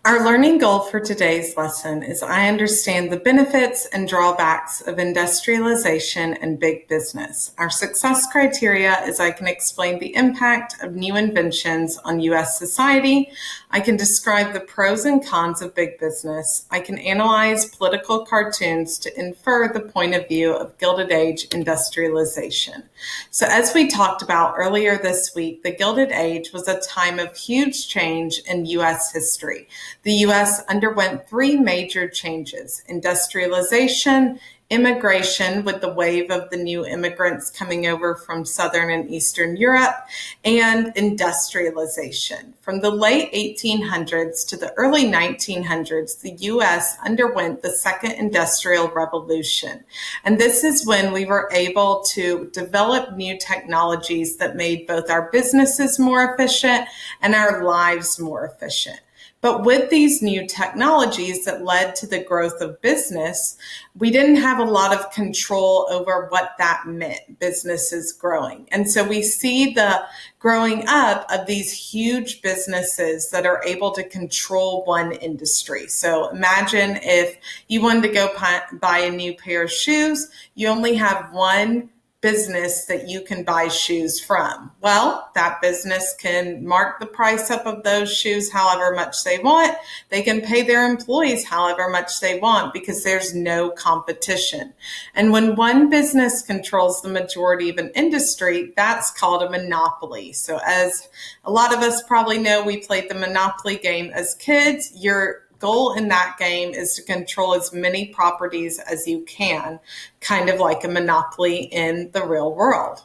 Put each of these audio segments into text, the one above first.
Our learning goal for today's lesson is I understand the benefits and drawbacks of industrialization and big business. Our success criteria is I can explain the impact of new inventions on U.S. society. I can describe the pros and cons of big business. I can analyze political cartoons to infer the point of view of Gilded Age industrialization. So as we talked about earlier this week, the Gilded Age was a time of huge change in U.S. history. The U.S. underwent three major changes: industrialization, immigration with the wave of the new immigrants coming over from Southern and Eastern Europe, and industrialization. From the late 1800s to the early 1900s, the U.S. underwent the second industrial revolution. And this is when we were able to develop new technologies that made both our businesses more efficient and our lives more efficient. But with these new technologies that led to the growth of business, we didn't have a lot of control over what that meant, businesses growing. And so we see the growing up of these huge businesses that are able to control one industry. So imagine if you wanted to go buy a new pair of shoes, you only have one business that you can buy shoes from. Well, that business can mark the price up of those shoes however much they want. They can pay their employees however much they want because there's no competition. And when one business controls the majority of an industry, that's called a monopoly. So as a lot of us probably know, we played the Monopoly game as kids. Your goal in that game is to control as many properties as you can, kind of like a monopoly in the real world.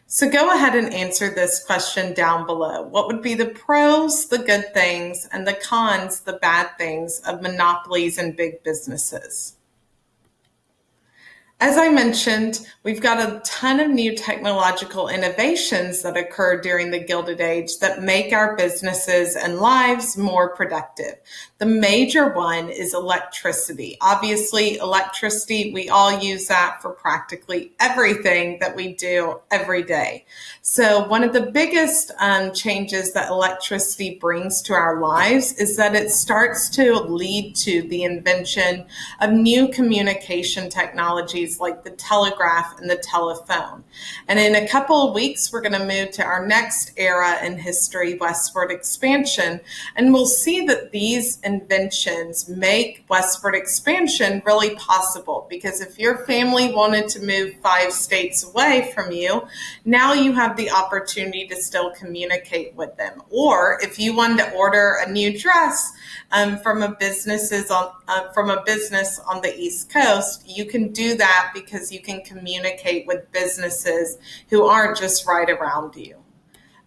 So go ahead and answer this question down below. What would be the pros, the good things, and the cons, the bad things of monopolies and big businesses? As I mentioned, we've got a ton of new technological innovations that occurred during the Gilded Age that make our businesses and lives more productive. The major one is electricity. Obviously, electricity, we all use that for practically everything that we do every day. So one of the biggest changes that electricity brings to our lives is that it starts to lead to the invention of new communication technologies like the telegraph and the telephone. And in a couple of weeks, we're going to move to our next era in history, westward expansion, and we'll see that these inventions make westward expansion really possible, because if your family wanted to move 5 states away from you, now you have the opportunity to still communicate with them. Or if you wanted to order a new dress from a business on the East Coast, you can do that because you can communicate with businesses who aren't just right around you.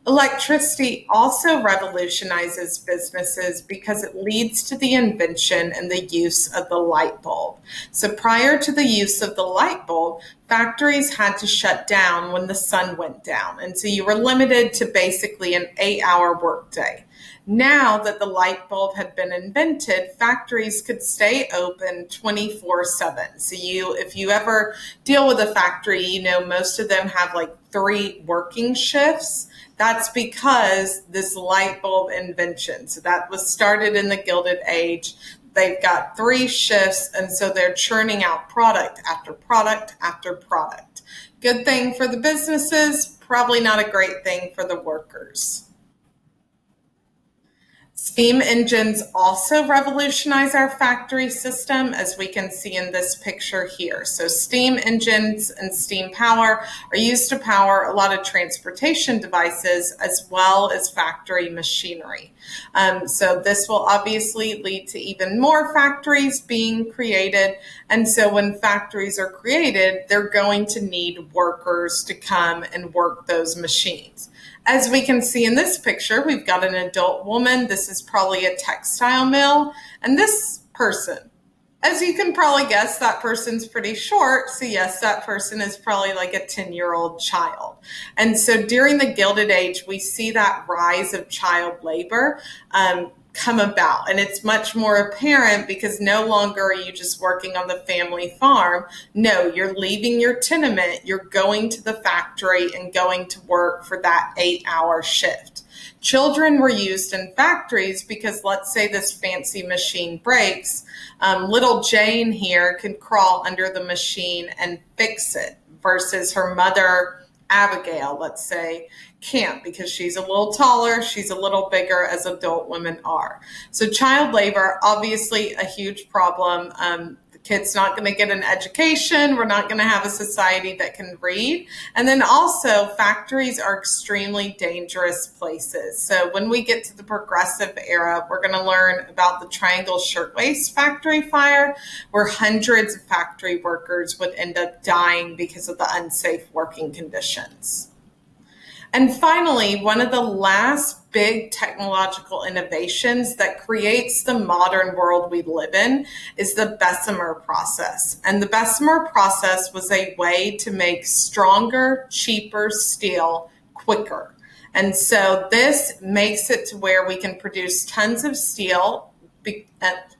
Electricity also revolutionizes businesses because it leads to the invention and the use of the light bulb. So prior to the use of the light bulb, factories had to shut down when the sun went down. And so you were limited to basically an 8-hour workday. Now that the light bulb had been invented, factories could stay open 24/7. So if you ever deal with a factory, you know most of them have like 3 working shifts. That's because this light bulb invention. So that was started in the Gilded Age. They've got 3 shifts, and so they're churning out product after product after product. Good thing for the businesses, probably not a great thing for the workers. Steam engines also revolutionize our factory system, as we can see in this picture here. So steam engines and steam power are used to power a lot of transportation devices as well as factory machinery. So this will obviously lead to even more factories being created. And so when factories are created, they're going to need workers to come and work those machines. As we can see in this picture, we've got an adult woman. This is probably a textile mill. And this person, as you can probably guess, that person's pretty short. So yes, that person is probably like a 10-year-old child. And so during the Gilded Age, we see that rise of child labor come about. And it's much more apparent because no longer are you just working on the family farm. No, you're leaving your tenement, you're going to the factory and going to work for that 8-hour shift. Children were used in factories because, let's say this fancy machine breaks, little Jane here can crawl under the machine and fix it, versus her mother, Abigail, let's say, can't, because she's a little taller, she's a little bigger, as adult women are. So child labor, obviously a huge problem. The kid's not going to get an education. We're not going to have a society that can read. And then also, factories are extremely dangerous places. So when we get to the progressive era, we're going to learn about the Triangle Shirtwaist Factory fire, where hundreds of factory workers would end up dying because of the unsafe working conditions. And finally, one of the last big technological innovations that creates the modern world we live in is the Bessemer process. And the Bessemer process was a way to make stronger, cheaper steel quicker. And so this makes it to where we can produce tons of steel,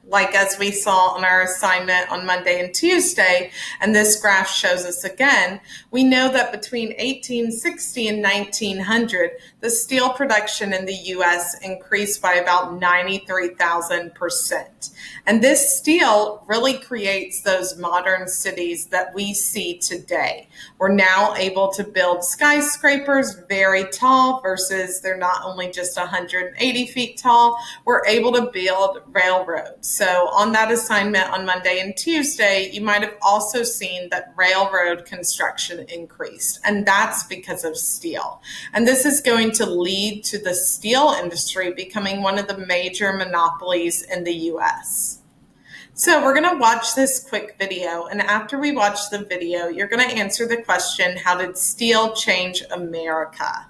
like as we saw on our assignment on Monday and Tuesday, and this graph shows us again, we know that between 1860 and 1900, the steel production in the U.S. increased by about 93,000%. And this steel really creates those modern cities that we see today. We're now able to build skyscrapers very tall versus they're not only just 180 feet tall. We're able to build railroads. So on that assignment on Monday and Tuesday, you might have also seen that railroad construction increased, and that's because of steel. And this is going to lead to the steel industry becoming one of the major monopolies in the U.S. So we're going to watch this quick video, and after we watch the video, you're going to answer the question, how did steel change America?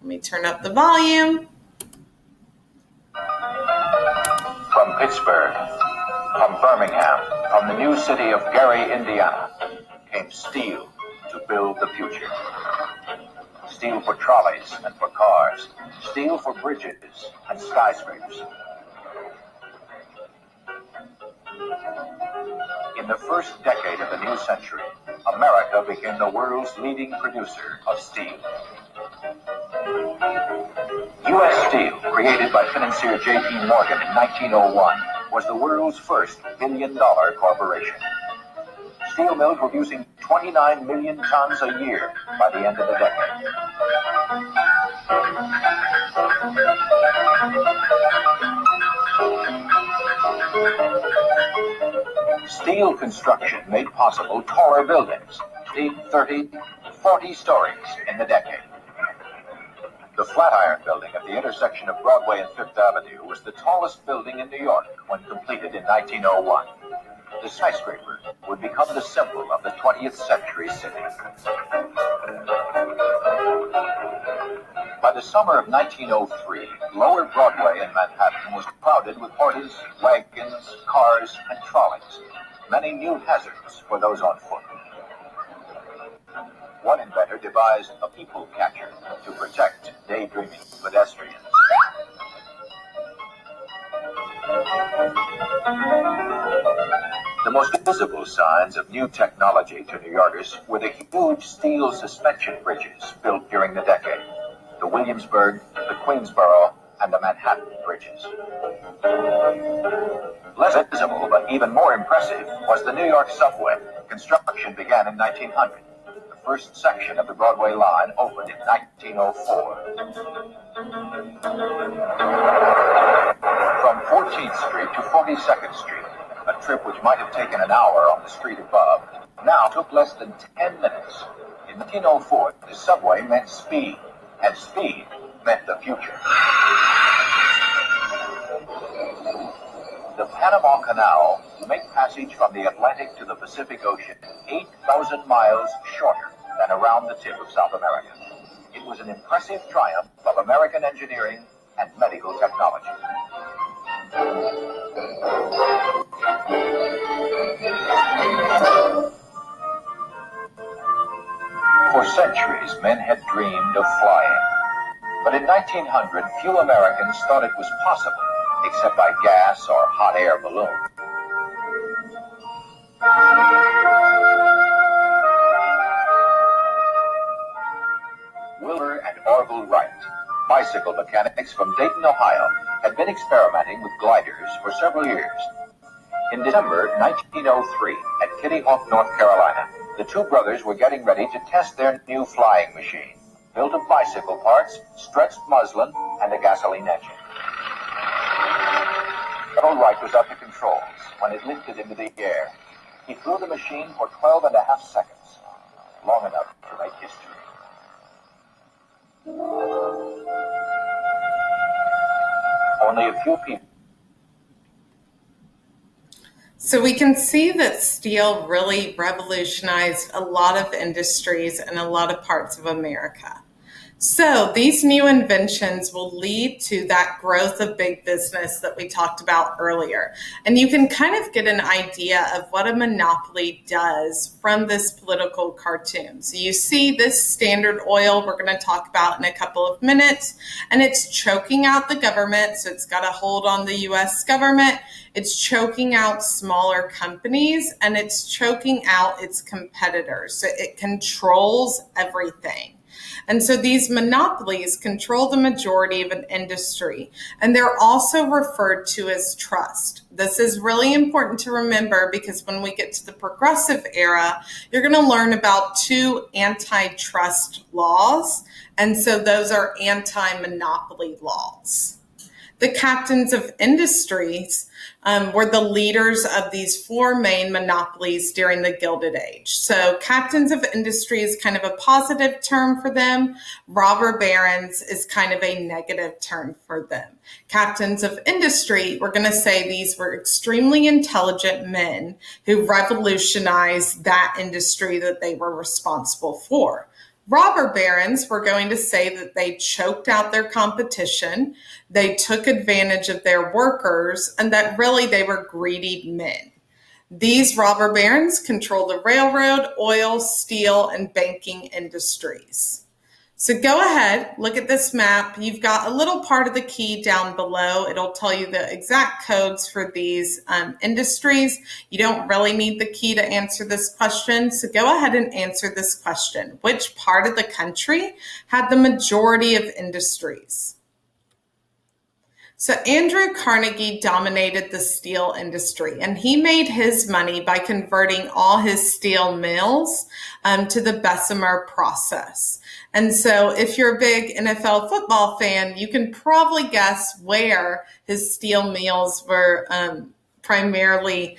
Let me turn up the volume. From Pittsburgh, from Birmingham, from the new city of Gary, Indiana, came steel to build the future. Steel for trolleys and for cars, steel for bridges and skyscrapers. In the first decade of the new century, America became the world's leading producer of steel. U.S. Steel, created by financier J.P. Morgan in 1901, was the world's first billion-dollar corporation. Steel mills were producing 29 million tons a year by the end of the decade. Steel construction made possible taller buildings, 20, 30, 40 stories in the decade. The Flatiron Building at the intersection of Broadway and Fifth Avenue was the tallest building in New York when completed in 1901. The skyscraper would become the symbol of the 20th century city. By the summer of 1903, Lower Broadway in Manhattan was crowded with horses, wagons, cars, and trolleys. Many new hazards for those on foot. One inventor devised a people catcher to protect daydreaming pedestrians. The most visible signs of new technology to New Yorkers were the huge steel suspension bridges built during the decade. The Williamsburg, the Queensboro, and the Manhattan bridges. Less visible, but even more impressive, was the New York subway. Construction began in 1900. The first section of the Broadway line opened in 1904. From 14th Street to 42nd Street, a trip which might have taken an hour on the street above, now took less than 10 minutes. In 1904, the subway meant speed, and speed meant the future. The Panama Canal will make passage from the Atlantic to the Pacific Ocean 8,000 miles shorter than around the tip of South America. It was an impressive triumph of American engineering and medical technology. For centuries, men had dreamed of flying. But in 1900, few Americans thought it was possible, except by gas or hot air balloon. Wilbur and Orville Wright, Bicycle mechanics from Dayton, Ohio, had been experimenting with gliders for several years. In December 1903, at Kitty Hawk, North Carolina, the two brothers were getting ready to test their new flying machine, built of bicycle parts, stretched muslin, and a gasoline engine. Earl Wright was up to controls when it lifted into the air. He flew the machine for 12 and a half seconds, long enough to make history. Only a few people. So we can see that steel really revolutionized a lot of industries and a lot of parts of America. So these new inventions will lead to that growth of big business that we talked about earlier. And you can kind of get an idea of what a monopoly does from this political cartoon. So you see this Standard Oil we're going to talk about in a couple of minutes, and it's choking out the government. So it's got a hold on the US government. It's choking out smaller companies, and it's choking out its competitors. So it controls everything. And so these monopolies control the majority of an industry, and they're also referred to as trust. This is really important to remember because when we get to the progressive era, you're going to learn about two antitrust laws, and so those are anti-monopoly laws. The captains of industries were the leaders of these four main monopolies during the Gilded Age. So captains of industry is kind of a positive term for them. Robber barons is kind of a negative term for them. Captains of industry, we're going to say these were extremely intelligent men who revolutionized that industry that they were responsible for. Robber barons, we're going to say that they choked out their competition, they took advantage of their workers, and that really they were greedy men. These robber barons control the railroad, oil, steel, and banking industries. So go ahead, look at this map. You've got a little part of the key down below. It'll tell you the exact codes for these industries. You don't really need the key to answer this question. So go ahead and answer this question. Which part of the country had the majority of industries? So Andrew Carnegie dominated the steel industry, and he made his money by converting all his steel mills to the Bessemer process. And so if you're a big NFL football fan, you can probably guess where his steel mills were primarily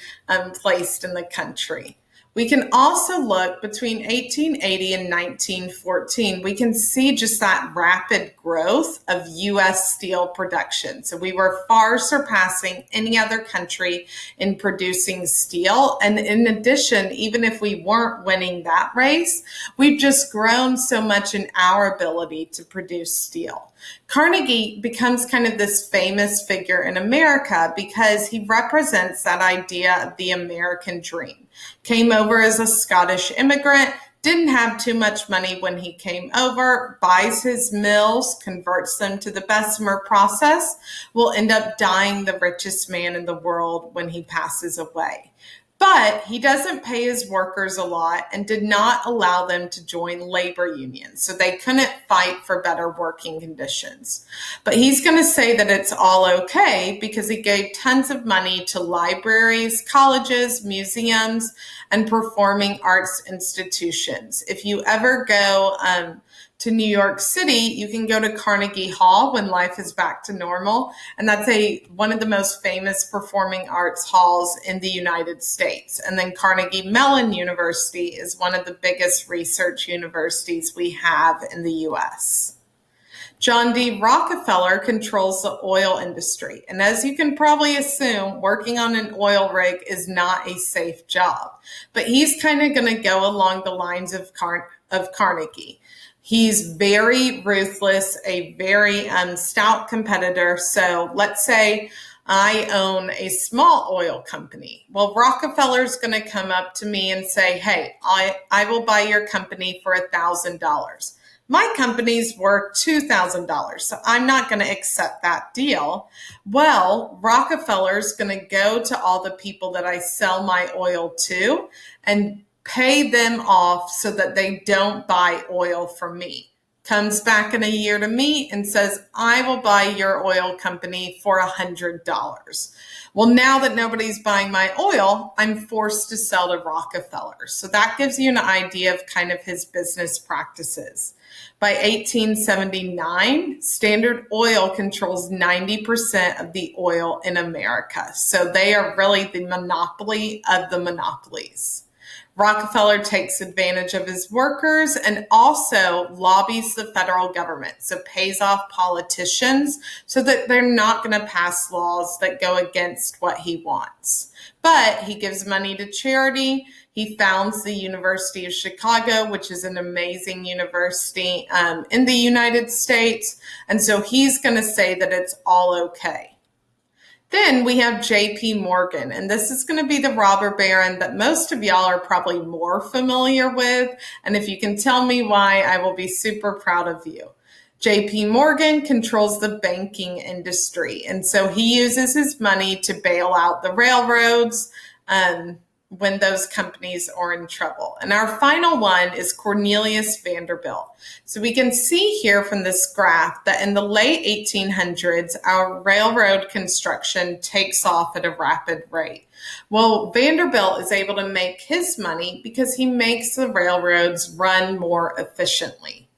placed in the country. We can also look between 1880 and 1914. We can see just that rapid growth of U.S. steel production. So we were far surpassing any other country in producing steel. And in addition, even if we weren't winning that race, we've just grown so much in our ability to produce steel. Carnegie becomes kind of this famous figure in America because he represents that idea of the American dream. Came over as a Scottish immigrant, didn't have too much money when he came over, buys his mills, converts them to the Bessemer process, will end up dying the richest man in the world when he passes away. But he doesn't pay his workers a lot and did not allow them to join labor unions, so they couldn't fight for better working conditions. But he's going to say that it's all okay because he gave tons of money to libraries, colleges, museums, and performing arts institutions. If you ever go to New York City, you can go to Carnegie Hall when life is back to normal. And that's one of the most famous performing arts halls in the United States. And then Carnegie Mellon University is one of the biggest research universities we have in the US. John D. Rockefeller controls the oil industry. And as you can probably assume, working on an oil rig is not a safe job. But he's kind of going to go along the lines of Carnegie. He's very ruthless, a very stout competitor. So let's say I own a small oil company. Well, Rockefeller's going to come up to me and say, hey, I will buy your company for $1,000. My company's worth $2,000, so I'm not going to accept that deal. Well, Rockefeller's going to go to all the people that I sell my oil to and pay them off so that they don't buy oil from me. comes back in a year to meet and says, I will buy your oil company for $100. Well, now that nobody's buying my oil, I'm forced to sell to Rockefeller. So that gives you an idea of kind of his business practices. By 1879, Standard Oil controls 90% of the oil in America. So they are really the monopoly of the monopolies. Rockefeller takes advantage of his workers and also lobbies the federal government, so pays off politicians so that they're not going to pass laws that go against what he wants. But he gives money to charity. He founds the University of Chicago, which is an amazing university in the United States. And so he's going to say that it's all okay. Then we have J.P. Morgan, and this is going to be the robber baron that most of y'all are probably more familiar with. And if you can tell me why, I will be super proud of you. J.P. Morgan controls the banking industry, and so he uses his money to bail out the railroads when those companies are in trouble. And our final one is Cornelius Vanderbilt. So we can see here from this graph that in the late 1800s, our railroad construction takes off at a rapid rate. Well, Vanderbilt is able to make his money because he makes the railroads run more efficiently.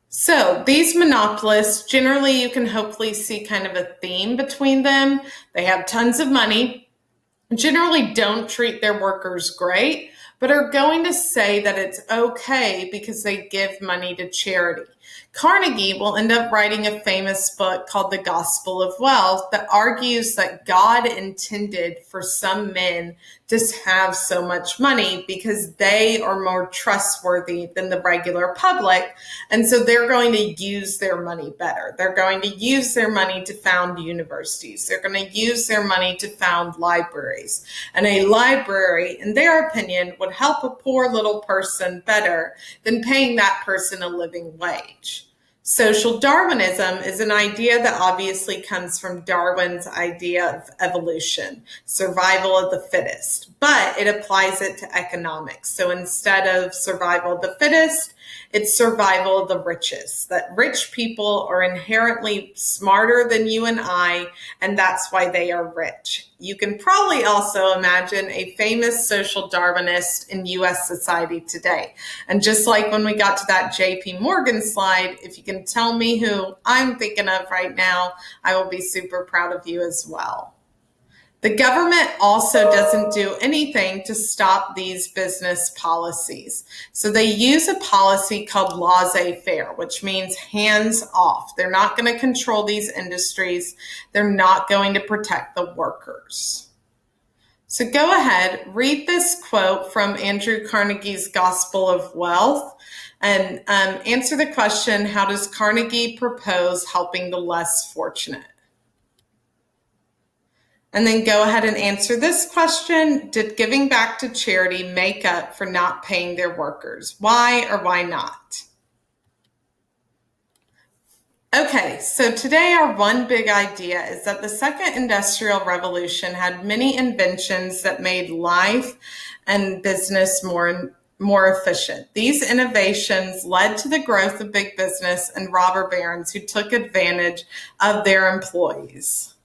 So these monopolists, generally you can hopefully see kind of a theme between them. They have tons of money, generally don't treat their workers great, but are going to say that it's okay because they give money to charity. Carnegie will end up writing a famous book called The Gospel of Wealth that argues that God intended for some men to have so much money because they are more trustworthy than the regular public. And so they're going to use their money better. They're going to use their money to found universities. They're going to use their money to found libraries. And a library, in their opinion, would help a poor little person better than paying that person a living wage. Social Darwinism is an idea that obviously comes from Darwin's idea of evolution, survival of the fittest, but it applies it to economics. So instead of survival of the fittest, it's survival of the richest, that rich people are inherently smarter than you and I, and that's why they are rich. You can probably also imagine a famous social Darwinist in U.S. society today. And just like when we got to that J.P. Morgan slide, if you can tell me who I'm thinking of right now, I will be super proud of you as well. The government also doesn't do anything to stop these business policies. So they use a policy called laissez-faire, which means hands off. They're not going to control these industries. They're not going to protect the workers. So go ahead, read this quote from Andrew Carnegie's Gospel of Wealth and answer the question, how does Carnegie propose helping the less fortunate? And then go ahead and answer this question. Did giving back to charity make up for not paying their workers? Why or why not? Okay, so today our one big idea is that the second industrial revolution had many inventions that made life and business more efficient. These innovations led to the growth of big business and robber barons who took advantage of their employees.